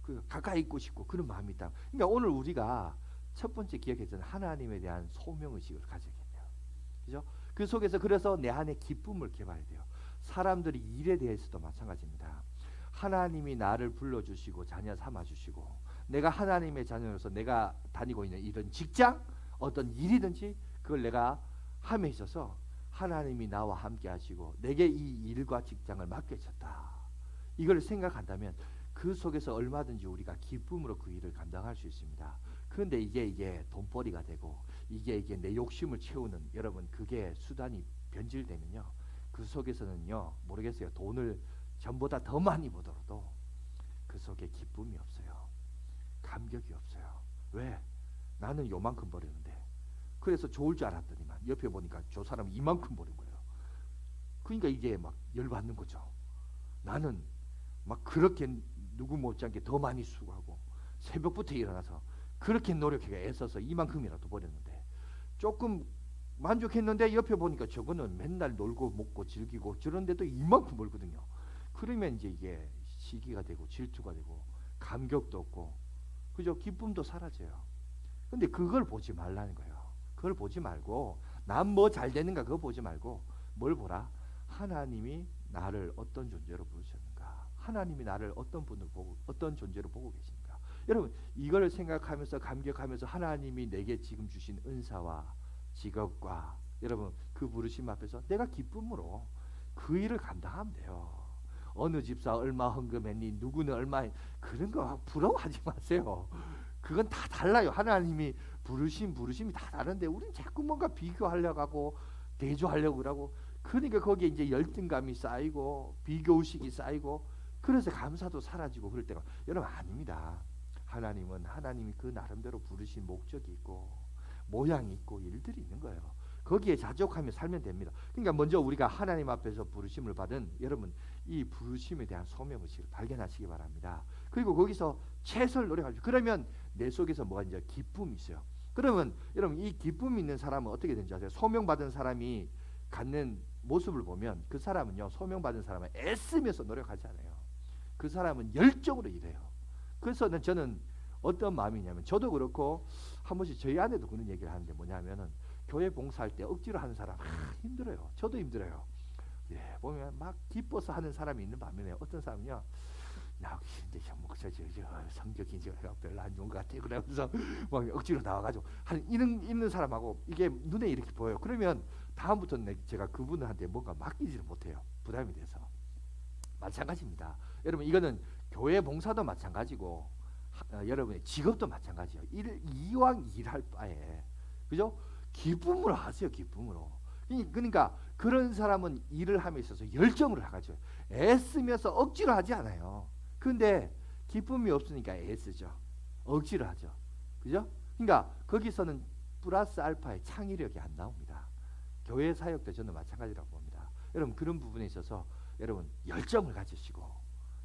그 가까이 있고 싶고 그런 마음이 있다. 그러니까 오늘 우리가 첫 번째 기억했던 하나님에 대한 소명의식을 가져야겠네요. 그죠? 그 속에서 그래서 내 안에 기쁨을 개발해야 돼요. 사람들이 일에 대해서도 마찬가지입니다. 하나님이 나를 불러주시고 자녀 삼아주시고 내가 하나님의 자녀로서 내가 다니고 있는 이런 직장 어떤 일이든지 그걸 내가 함에 있어서 하나님이 나와 함께 하시고 내게 이 일과 직장을 맡겨졌다. 이걸 생각한다면 그 속에서 얼마든지 우리가 기쁨으로 그 일을 감당할 수 있습니다. 그런데 이게 돈벌이가 되고 이게 내 욕심을 채우는 여러분 그게 수단이 변질되면요. 그 속에서는요 모르겠어요. 돈을 전보다 더 많이 벌어도 그 속에 기쁨이 없어요. 감격이 없어요. 왜? 나는 요만큼 벌었는데 그래서 좋을 줄 알았더니만 옆에 보니까 저 사람이 이만큼 버는 거예요. 그러니까 이게 막 열받는 거죠. 나는 막 그렇게 누구 못지않게 더 많이 수고하고 새벽부터 일어나서 그렇게 노력해 애써서 이만큼이라도 버렸는데 조금 만족했는데 옆에 보니까 저거는 맨날 놀고 먹고 즐기고 저런데도 이만큼 벌거든요. 그러면 이제 이게 시기가 되고 질투가 되고 감격도 없고 그죠? 기쁨도 사라져요. 근데 그걸 보지 말라는 거예요. 그걸 보지 말고 난 뭐 잘 되는가 그거 보지 말고 뭘 보라? 하나님이 나를 어떤 존재로 부르셨는가? 하나님이 나를 어떤 분으로 보고 어떤 존재로 보고 계신가? 여러분 이걸 생각하면서 감격하면서 하나님이 내게 지금 주신 은사와 직업과 여러분 그 부르심 앞에서 내가 기쁨으로 그 일을 감당하면 돼요. 어느 집사 얼마 헌금했니? 누구는 얼마 그런 거 부러워하지 마세요. 그건 다 달라요. 하나님이 부르심이 다 다른데 우리는 자꾸 뭔가 비교하려고 하고 대조하려고 그러고 그러니까 거기에 이제 열등감이 쌓이고 비교의식이 쌓이고 그래서 감사도 사라지고 그럴 때가 여러분 아닙니다. 하나님이 그 나름대로 부르신 목적이 있고 모양이 있고 일들이 있는 거예요. 거기에 자족하며 살면 됩니다. 그러니까 먼저 우리가 하나님 앞에서 부르심을 받은 여러분 이 부르심에 대한 소명의식을 발견하시기 바랍니다. 그리고 거기서 최선을 노력하십시오. 그러면 내 속에서 뭐가 이제 기쁨이 있어요. 그러면 여러분 이 기쁨이 있는 사람은 어떻게 되는지 아세요? 소명받은 사람이 갖는 모습을 보면 그 사람은요, 소명받은 사람은 애쓰면서 노력하지 않아요. 그 사람은 열정으로 일해요. 그래서 저는 어떤 마음이냐면, 저도 그렇고 한 번씩 저희 아내도 그런 얘기를 하는데 뭐냐면은, 교회 봉사할 때 억지로 하는 사람 힘들어요. 저도 힘들어요. 예, 보면 막 기뻐서 하는 사람이 있는 반면에 어떤 사람은요, 나 이제 목사 저 성격이 이제 별로 안 좋은 것 같아. 그러면서 막 억지로 나와가지고 하는 있는 사람하고 이게 눈에 이렇게 보여요. 그러면 다음부터는 제가 그분한테 뭔가 맡기지를 못해요. 부담이 돼서. 마찬가지입니다. 여러분 이거는 교회 봉사도 마찬가지고 여러분의 직업도 마찬가지예요. 이왕 일할 바에, 그죠? 기쁨으로 하세요. 기쁨으로. 그러니까 그런 사람은 일을 함에 있어서 열정으로 나가죠. 애쓰면서 억지로 하지 않아요. 근데 기쁨이 없으니까 애쓰죠. 억지로 하죠. 그죠? 그러니까 거기서는 플러스 알파의 창의력이 안 나옵니다. 교회 사역도 저는 마찬가지라고 봅니다. 여러분 그런 부분에 있어서 여러분 열정을 가지시고,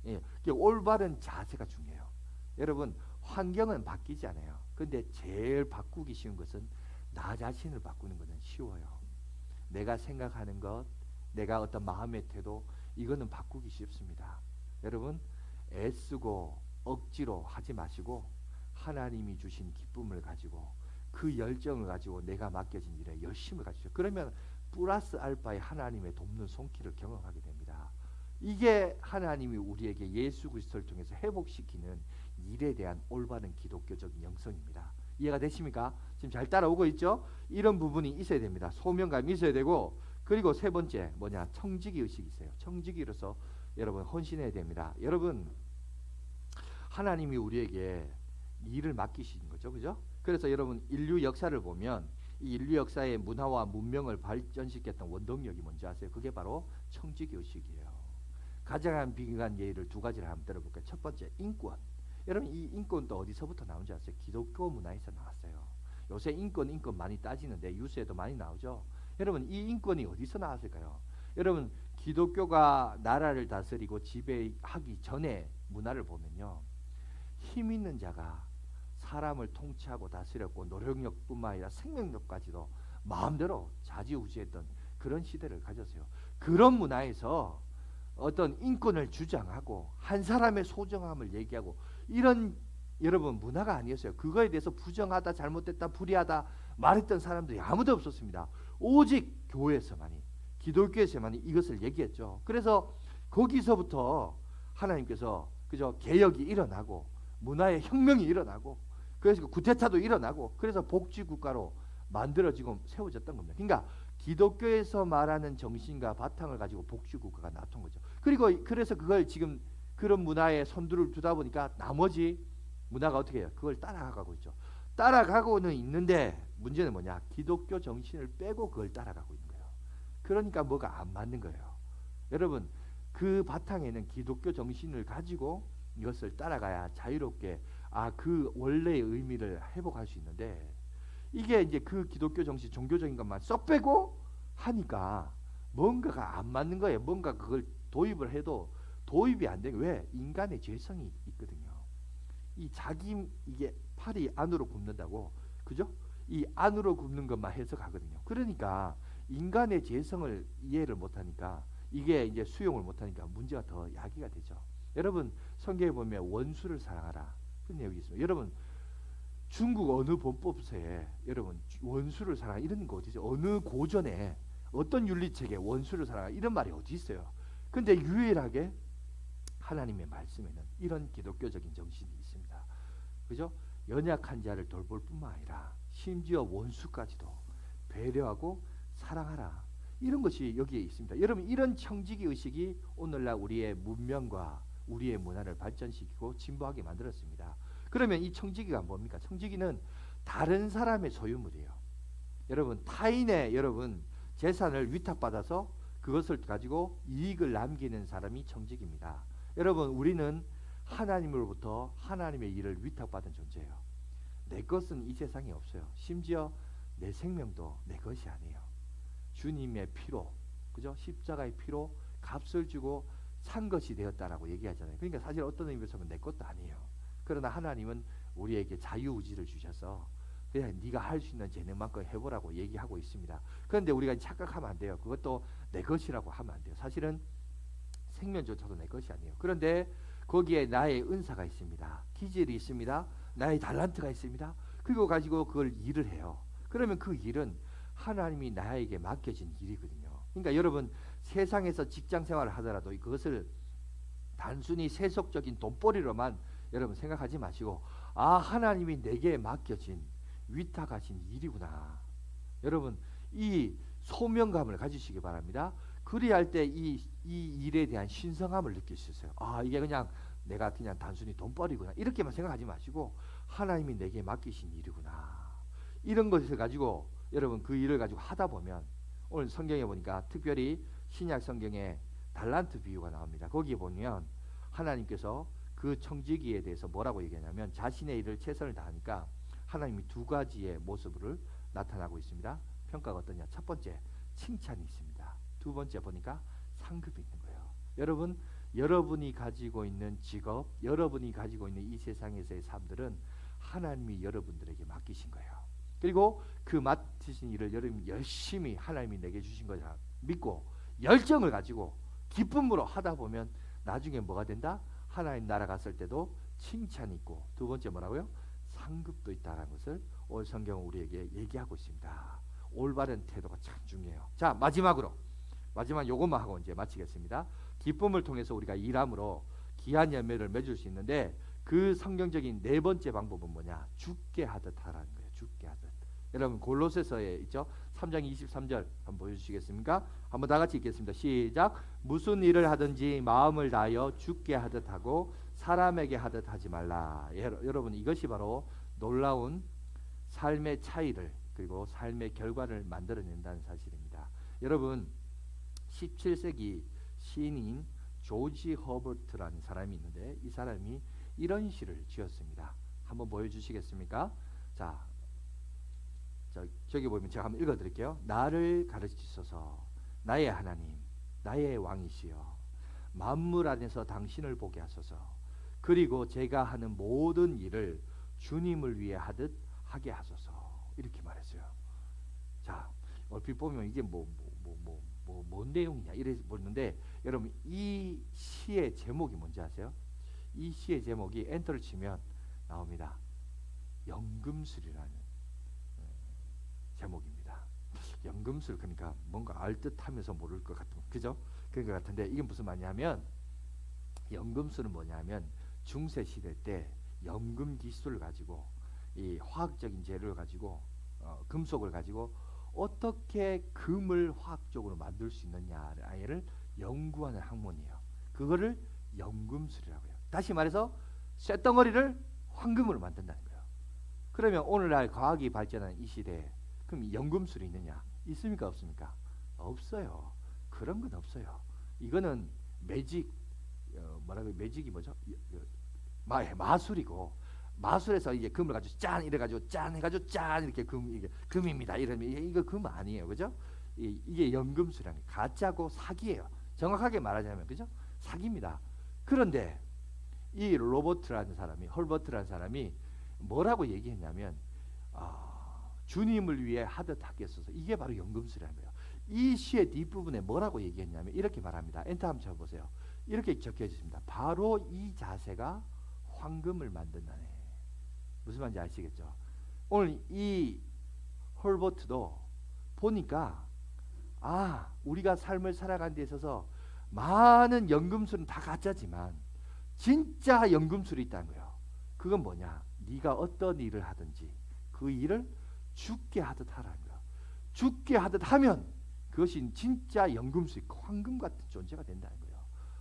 예, 올바른 자세가 중요해요. 여러분 환경은 바뀌지 않아요. 근데 제일 바꾸기 쉬운 것은 나 자신을 바꾸는 것은 쉬워요. 내가 생각하는 것, 내가 어떤 마음의 태도, 이거는 바꾸기 쉽습니다. 여러분 애쓰고 억지로 하지 마시고 하나님이 주신 기쁨을 가지고 그 열정을 가지고 내가 맡겨진 일에 열심을 가지죠. 그러면 플러스 알파의 하나님의 돕는 손길을 경험하게 됩니다. 이게 하나님이 우리에게 예수 그리스도를 통해서 회복시키는 일에 대한 올바른 기독교적인 영성입니다. 이해가 되십니까? 지금 잘 따라오고 있죠? 이런 부분이 있어야 됩니다. 소명감이 있어야 되고, 그리고 세 번째 뭐냐? 청지기 의식이 있어요. 청지기로서 여러분 헌신해야 됩니다. 여러분 하나님이 우리에게 일을 맡기신 거죠. 그죠? 그래서 여러분 인류 역사를 보면 이 인류 역사의 문화와 문명을 발전시켰던 원동력이 뭔지 아세요? 그게 바로 청지기 의식이에요. 가장 비근한 예를 두 가지를 한번 들어볼까요? 첫 번째, 인권. 여러분 이 인권도 어디서부터 나온지 아세요? 기독교 문화에서 나왔어요. 요새 인권 많이 따지는데 뉴스에도 많이 나오죠. 여러분 이 인권이 어디서 나왔을까요? 여러분 기독교가 나라를 다스리고 지배하기 전에 문화를 보면요, 힘 있는 자가 사람을 통치하고 다스렸고 노력력뿐만 아니라 생명력까지도 마음대로 좌지우지했던 그런 시대를 가졌어요. 그런 문화에서 어떤 인권을 주장하고 한 사람의 소중함을 얘기하고 이런 여러분 문화가 아니었어요. 그거에 대해서 부정하다, 잘못됐다, 불의하다 말했던 사람들이 아무도 없었습니다. 오직 교회에서만이, 기독교에서만이 이것을 얘기했죠. 그래서 거기서부터 하나님께서 그저 개혁이 일어나고 문화의 혁명이 일어나고, 그래서 구테타도 일어나고, 그래서 복지국가로 만들어지고 세워졌던 겁니다. 그러니까 기독교에서 말하는 정신과 바탕을 가지고 복지국가가 나타난 거죠. 그리고 그래서 그걸 지금 그런 문화에 선두를 두다 보니까 나머지 문화가 어떻게 해요? 그걸 따라가고 있죠. 따라가고는 있는데 문제는 뭐냐? 기독교 정신을 빼고 그걸 따라가고 있는 거예요. 그러니까 뭐가 안 맞는 거예요. 여러분 그 바탕에는 기독교 정신을 가지고 이것을 따라가야 자유롭게 그 원래의 의미를 회복할 수 있는데, 이게 이제 그 기독교 정신, 종교적인 것만 쏙 빼고 하니까 뭔가가 안 맞는 거예요. 뭔가 그걸 도입을 해도 도입이 안 되는 거예요. 왜? 인간의 죄성이 있거든요. 이 자기 이게 팔이 안으로 굽는다고, 그죠? 이 안으로 굽는 것만 해석하거든요. 그러니까 인간의 죄성을 이해를 못하니까 이게 이제 수용을 못하니까 문제가 더 야기가 되죠. 여러분 성경에 보면 원수를 사랑하라 그런 내용이 있습니다. 여러분 중국 어느 범법서에 여러분 원수를 사랑하라 이런 거 어디 있어요? 어느 고전에 어떤 윤리책에 원수를 사랑하라 이런 말이 어디 있어요? 근데 유일하게 하나님의 말씀에는 이런 기독교적인 정신이 있습니다. 그죠? 연약한 자를 돌볼 뿐만 아니라 심지어 원수까지도 배려하고 사랑하라. 이런 것이 여기에 있습니다. 여러분 이런 청지기 의식이 오늘날 우리의 문명과 우리의 문화를 발전시키고 진보하게 만들었습니다. 그러면 이 청지기가 뭡니까? 청지기는 다른 사람의 소유물이에요. 여러분 타인의 여러분 재산을 위탁받아서 그것을 가지고 이익을 남기는 사람이 청지기입니다. 여러분 우리는 하나님으로부터 하나님의 일을 위탁받은 존재예요. 내 것은 이 세상에 없어요. 심지어 내 생명도 내 것이 아니에요. 주님의 피로, 그죠? 십자가의 피로 값을 주고 산 것이 되었다라고 얘기하잖아요. 그러니까 사실 어떤 의미에서 보면 내 것도 아니에요. 그러나 하나님은 우리에게 자유의지를 주셔서 그냥 네가 할 수 있는 재능만큼 해보라고 얘기하고 있습니다. 그런데 우리가 착각하면 안 돼요. 그것도 내 것이라고 하면 안 돼요. 사실은 생명조차도 내 것이 아니에요. 그런데 거기에 나의 은사가 있습니다. 기질이 있습니다. 나의 달란트가 있습니다. 그거 가지고 그걸 일을 해요. 그러면 그 일은 하나님이 나에게 맡겨진 일이거든요. 그러니까 여러분 세상에서 직장 생활을 하더라도 그것을 단순히 세속적인 돈벌이로만 여러분 생각하지 마시고 아 하나님이 내게 맡겨진 위탁하신 일이구나. 여러분 이 소명감을 가지시기 바랍니다. 그리할 때 이 일에 대한 신성함을 느낄 수 있어요. 아 이게 그냥 내가 그냥 단순히 돈벌이구나 이렇게만 생각하지 마시고 하나님이 내게 맡기신 일이구나. 이런 것을 가지고 여러분 그 일을 가지고 하다 보면 오늘 성경에 보니까 특별히 신약 성경에 달란트 비유가 나옵니다. 거기에 보면 하나님께서 그 청지기에 대해서 뭐라고 얘기하냐면 자신의 일을 최선을 다하니까 하나님이 두 가지의 모습을 나타나고 있습니다. 평가가 어떠냐? 첫 번째 칭찬이 있습니다. 두 번째 보니까 상급이 있는 거예요. 여러분 여러분이 가지고 있는 직업, 여러분이 가지고 있는 이 세상에서의 삶들은 하나님이 여러분들에게 맡기신 거예요. 그리고 그 맡으신 일을 여러분이 열심히 하나님이 내게 주신 거다 믿고 열정을 가지고 기쁨으로 하다 보면 나중에 뭐가 된다? 하나님 나라 갔을 때도 칭찬이 있고 두 번째 뭐라고요? 상급도 있다는 것을 오늘 성경은 우리에게 얘기하고 있습니다. 올바른 태도가 참 중요해요. 자 마지막 요것만 하고 이제 마치겠습니다. 기쁨을 통해서 우리가 일함으로 귀한 열매를 맺을 수 있는데 그 성경적인 네 번째 방법은 뭐냐? 죽게 하듯 하라는 거예요. 죽게 하듯. 여러분 골로새서에 있죠. 3장 23절 한번 보여주시겠습니까? 한번 다 같이 읽겠습니다. 시작. 무슨 일을 하든지 마음을 다하여 죽게 하듯 하고 사람에게 하듯 하지 말라. 여러분 이것이 바로 놀라운 삶의 차이를 그리고 삶의 결과를 만들어낸다는 사실입니다. 여러분 17세기 시인인 조지 허버트라는 사람이 있는데 이 사람이 이런 시를 지었습니다. 한번 보여주시겠습니까? 자, 저기 보면 제가 한번 읽어드릴게요. 나를 가르치소서 나의 하나님 나의 왕이시여 만물 안에서 당신을 보게 하소서 그리고 제가 하는 모든 일을 주님을 위해 하듯 하게 하소서 이렇게 말했어요. 자 얼핏 보면 이게 뭔 내용이냐 이래 보는데 여러분 이 시의 제목이 뭔지 아세요? 이 시의 제목이 엔터를 치면 나옵니다. 연금술이라는 제목입니다. 연금술 그러니까 뭔가 알듯하면서 모를 것 같은 그죠? 그런 것 같은데 이게 무슨 말이냐면 연금술은 뭐냐면 중세 시대 때 연금 기술을 가지고 이 화학적인 재료를 가지고 금속을 가지고 어떻게 금을 화학적으로 만들 수 있느냐를 연구하는 학문이에요. 그거를 연금술이라고 해요. 다시 말해서 쇳덩어리를 황금으로 만든다는 거예요. 그러면 오늘날 과학이 발전한 이 시대에 그럼 연금술이 있느냐? 있습니까? 없습니까? 없어요. 그런 건 없어요. 이거는 매직 매직이 뭐죠? 마술이고 마술에서 이제 금을 가지고 짠 이래가지고 짠 해가지고 짠 이렇게 이게 금입니다. 이러면 이거 금 아니에요, 그죠? 이게 연금술이라는 가짜고 사기예요. 정확하게 말하자면 그죠? 사기입니다. 그런데 이 헐버트라는 사람이 뭐라고 얘기했냐면 주님을 위해 하듯 하겠소서 이게 바로 연금술이라는 거예요. 이 시의 뒷부분에 뭐라고 얘기했냐면 이렇게 말합니다. 엔터 한번 쳐보세요. 이렇게 적혀 있습니다. 바로 이 자세가 황금을 만든다네. 무슨 말인지 아시겠죠? 오늘 이 헐버트도 보니까 우리가 삶을 살아가는 데 있어서 많은 연금술은 다 가짜지만 진짜 연금술이 있다는 거예요. 그건 뭐냐? 네가 어떤 일을 하든지 그 일을 죽게 하듯 하라는 거예요. 죽게 하듯 하면 그것이 진짜 연금술, 황금 같은 존재가 된다는 거예요.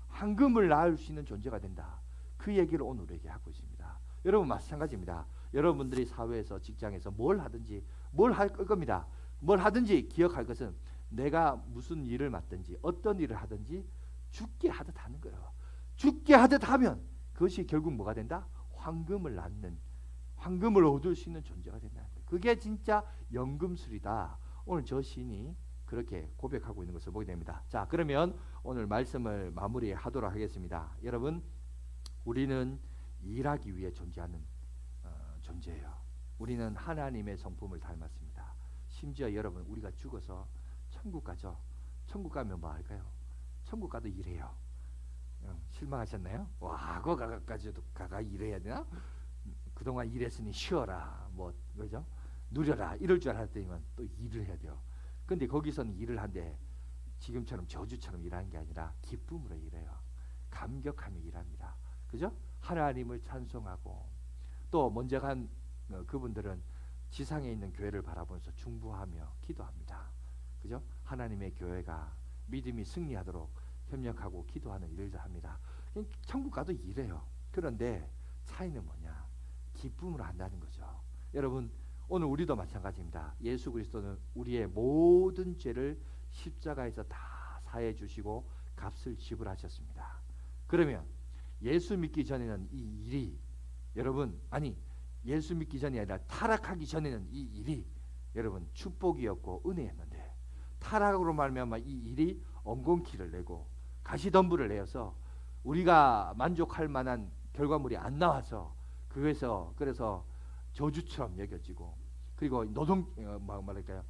황금을 낳을 수 있는 존재가 된다. 그 얘기를 오늘 우리에게 하고 있습니다. 여러분 마찬가지입니다. 여러분들이 사회에서 직장에서 뭘 하든지 뭘 할 겁니다. 뭘 하든지 기억할 것은 내가 무슨 일을 맡든지 어떤 일을 하든지 죽게 하듯 하는 거예요. 죽게 하듯 하면 그것이 결국 뭐가 된다? 황금을 낳는, 황금을 얻을 수 있는 존재가 된다는 거예요. 그게 진짜 연금술이다. 오늘 저 시인이 그렇게 고백하고 있는 것을 보게 됩니다. 자, 그러면 오늘 말씀을 마무리하도록 하겠습니다. 여러분, 우리는 일하기 위해 존재하는 존재예요. 우리는 하나님의 성품을 닮았습니다. 심지어 여러분, 우리가 죽어서 천국 가죠. 천국 가면 뭐 할까요? 천국 가도 일해요. 실망하셨나요? 와, 거기까지도 가가 일해야 되나? 그동안 일했으니 쉬어라, 뭐 그죠? 누려라 이럴 줄 알았더니만 또 일을 해야 돼요. 근데 거기서는 일을 한데 지금처럼 저주처럼 일하는 게 아니라 기쁨으로 일해요. 감격하며 일합니다. 그죠? 하나님을 찬송하고 또 먼저 간 그분들은 지상에 있는 교회를 바라보면서 중보하며 기도합니다. 그죠? 하나님의 교회가 믿음이 승리하도록 협력하고 기도하는 일을 합니다. 천국 가도 일해요. 그런데 차이는 뭐냐? 기쁨으로 한다는 거죠. 여러분, 오늘 우리도 마찬가지입니다. 예수 그리스도는 우리의 모든 죄를 십자가에서 다 사해 주시고 값을 지불하셨습니다. 그러면 예수 믿기 전에는 이 일이 여러분, 아니 예수 믿기 전이 아니라 타락하기 전에는 이 일이 여러분 축복이었고 은혜였는데, 타락으로 말미암아 이 일이 엉겅퀴를 내고 가시덤불을 내어서 우리가 만족할 만한 결과물이 안 나와서 그래서 저주처럼 여겨지고, 그리고 말할까요?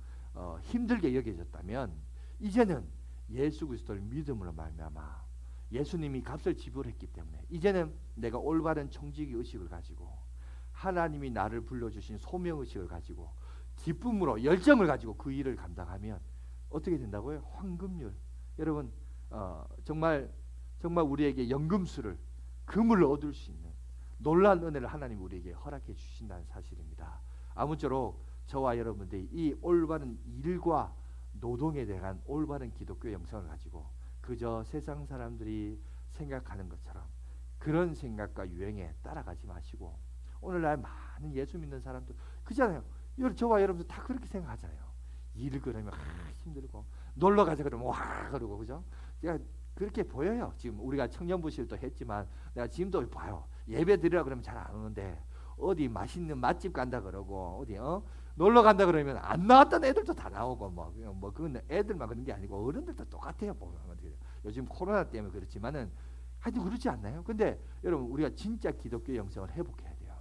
힘들게 여겨졌다면, 이제는 예수 그리스도를 믿음으로 말미암아 예수님이 값을 지불했기 때문에 이제는 내가 올바른 청지기 의식을 가지고 하나님이 나를 불러주신 소명 의식을 가지고 기쁨으로 열정을 가지고 그 일을 감당하면 어떻게 된다고요? 황금률. 여러분, 정말 우리에게 연금술을, 금을 얻을 수 있는 놀라운 은혜를 하나님 우리에게 허락해 주신다는 사실입니다. 아무쪼록 저와 여러분들이 이 올바른 일과 노동에 대한 올바른 기독교 영성을 가지고 그저 세상 사람들이 생각하는 것처럼 그런 생각과 유행에 따라가지 마시고, 오늘날 많은 예수 믿는 사람들 그잖아요. 저와 여러분들 다 그렇게 생각하잖아요. 일을 그러면 힘들고, 놀러 가자 그러면 와 그러고, 그죠? 제가 그렇게 보여요. 지금 우리가 청년부실도 했지만 내가 지금도 봐요. 예배 드리라 그러면 잘 안 오는데, 어디 맛있는 맛집 간다 그러고 어디 놀러 간다 그러면 안 나왔던 애들도 다 나오고, 뭐 그건 애들만 그런 게 아니고 어른들도 똑같아요. 보면 요즘 코로나 때문에 그렇지만은 하여튼 그렇지 않나요? 근데 여러분, 우리가 진짜 기독교 영성을 회복해야 돼요.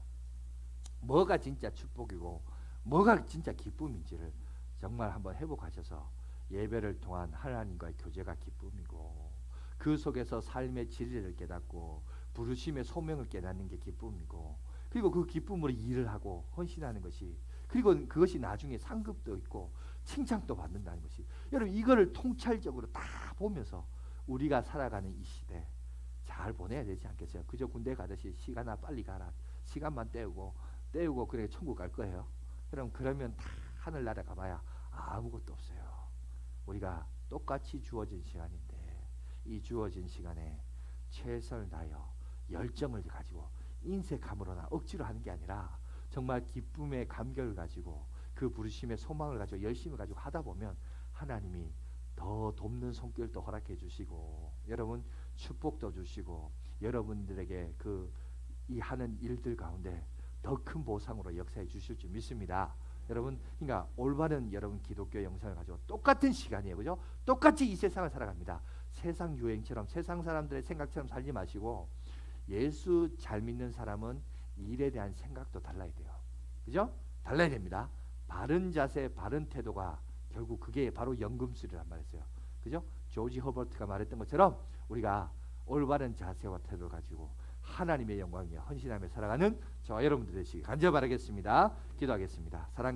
뭐가 진짜 축복이고 뭐가 진짜 기쁨인지를 정말 한번 회복하셔서 예배를 통한 하나님과의 교제가 기쁨이고, 그 속에서 삶의 진리를 깨닫고 부르심의 소명을 깨닫는 게 기쁨이고, 그리고 그 기쁨으로 일을 하고 헌신하는 것이, 그리고 그것이 나중에 상급도 있고 칭찬도 받는다는 것이, 여러분 이거를 통찰적으로 다 보면서 우리가 살아가는 이 시대 잘 보내야 되지 않겠어요? 그저 군대 가듯이 시간아 빨리 가라, 시간만 때우고 그래 천국 갈 거예요. 그러면 다 하늘나라 가봐야 아무것도 없어요. 우리가 똑같이 주어진 시간인데 이 주어진 시간에 최선을 다하여 열정을 가지고 인색함으로나 억지로 하는 게 아니라 정말 기쁨의 감격을 가지고 그 부르심의 소망을 가지고 열심을 가지고 하다 보면 하나님이 더 돕는 손길도 허락해 주시고, 여러분 축복도 주시고, 여러분들에게 이 하는 일들 가운데 더 큰 보상으로 역사해 주실 줄 믿습니다. 여러분, 그러니까 올바른 여러분 기독교 영성을 가지고 똑같은 시간이에요, 그죠? 똑같이 이 세상을 살아갑니다. 세상 유행처럼, 세상 사람들의 생각처럼 살지 마시고, 예수 잘 믿는 사람은 일에 대한 생각도 달라야 돼요, 그죠? 달라야 됩니다. 바른 자세, 바른 태도가 결국 그게 바로 연금술이란 말이었어요, 그죠? 조지 허버트가 말했던 것처럼 우리가 올바른 자세와 태도를 가지고 하나님의 영광에 헌신하며 살아가는 저와 여러분들 되시기 간절히 바라겠습니다. 기도하겠습니다. 사랑